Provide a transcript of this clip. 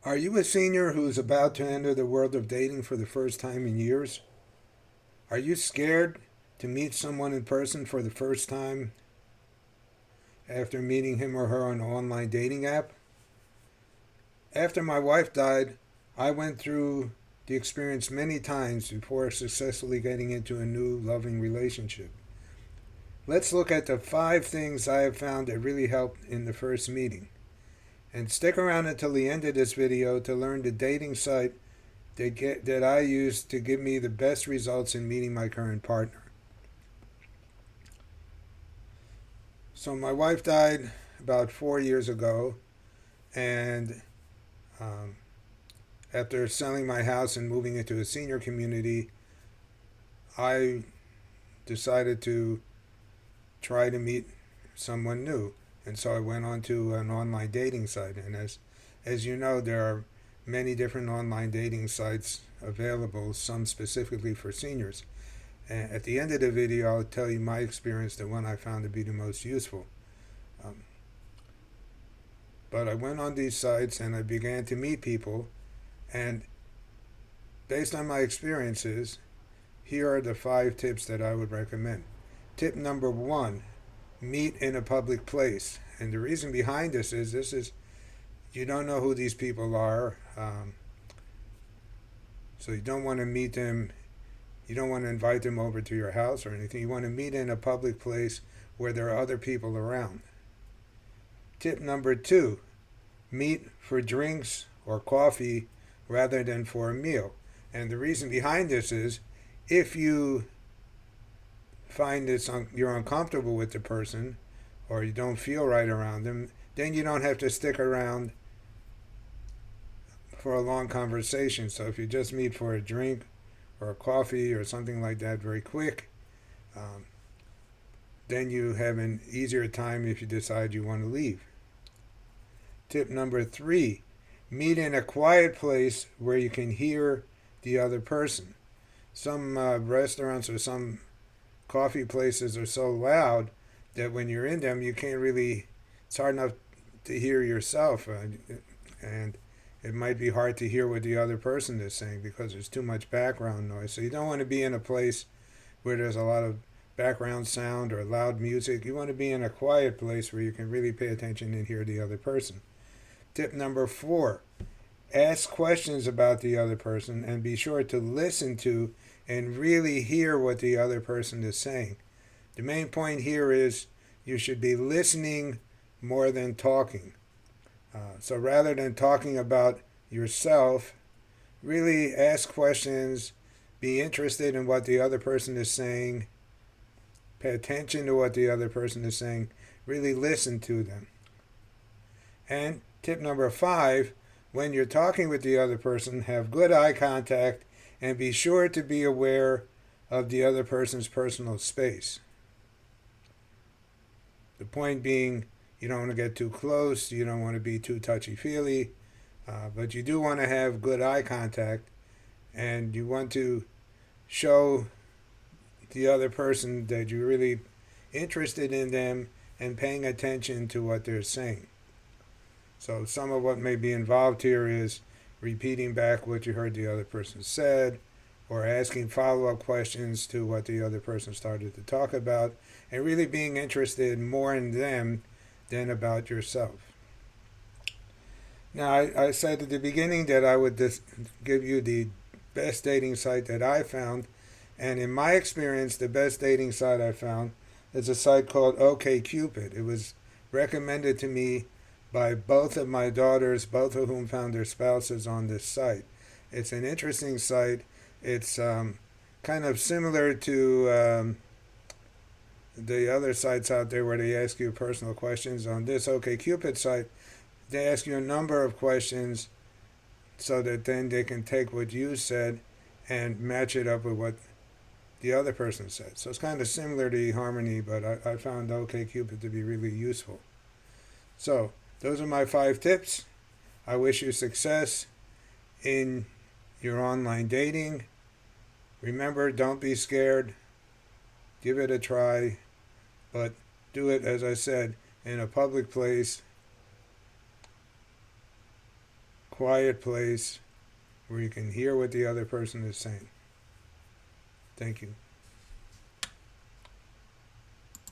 Are you a senior who is about to enter the world of dating for the first time in years? Are you scared to meet someone in person for the first time after meeting him or her on an online dating app? After my wife died, I went through the experience many times before successfully getting into a new loving relationship. Let's look at the 5 things I have found that really helped in the first meeting. And stick around until the end of this video to learn the dating site that I use to give me the best results in meeting my current partner. So my wife died about 4 years ago, and um, after selling my house and moving into a senior community, I decided to try to meet someone new. And so I went on to an online dating site. And as you know, there are many different online dating sites available, some specifically for seniors. And at the end of the video, I'll tell you my experience, the one I found to be the most useful. Um, but I went on these sites and I began to meet people. And based on my experiences, here are the 5 tips that I would recommend. Tip number 1, meet in a public place. And the reason behind this is you don't know who these people are, so you don't want to meet them. You don't want to invite them over to your house or anything. You want to meet in a public place where there are other people around. Tip number 2, meet for drinks or coffee rather than for a meal. And the reason behind this is if you find you're uncomfortable with the person or you don't feel right around them, then you don't have to stick around for a long conversation. So if you just meet for a drink or a coffee or something like that very quick, um, then you have an easier time if you decide you want to leave. Tip number 3, meet in a quiet place where you can hear the other person. Some restaurants or some coffee places are so loud that when you're in them, you can't really, it's hard enough to hear yourself. And it might be hard to hear what the other person is saying because there's too much background noise. So you don't want to be in a place where there's a lot of background sound or loud music. You want to be in a quiet place where you can really pay attention and hear the other person. Tip number 4, ask questions about the other person and be sure to listen to and really hear what the other person is saying. The main point here is you should be listening more than talking. So rather than talking about yourself, really ask questions, be interested in what the other person is saying, pay attention to what the other person is saying, really listen to them. And tip number 5, when you're talking with the other person, have good eye contact and be sure to be aware of the other person's personal space. The point being, you don't want to get too close, you don't want to be too touchy-feely, but you do want to have good eye contact, and you want to show the other person that you're really interested in them and paying attention to what they're saying. So some of what may be involved here is repeating back what you heard the other person said, or asking follow-up questions to what the other person started to talk about, and really being interested more in them than about yourself. Now, I said at the beginning that I would give you the best dating site that I found, and in my experience, the best dating site I found is a site called OkCupid. It was recommended to me by both of my daughters, both of whom found their spouses on this site. It's an interesting site. It's kind of similar to the other sites out there where they ask you personal questions. On this OkCupid site, they ask you a number of questions so that then they can take what you said and match it up with what the other person said. So it's kind of similar to eHarmony, but I found OkCupid to be really useful. So those are my 5 tips. I wish you success in your online dating. Remember, don't be scared. Give it a try, but do it, as I said, in a public place, quiet place where you can hear what the other person is saying. Thank you.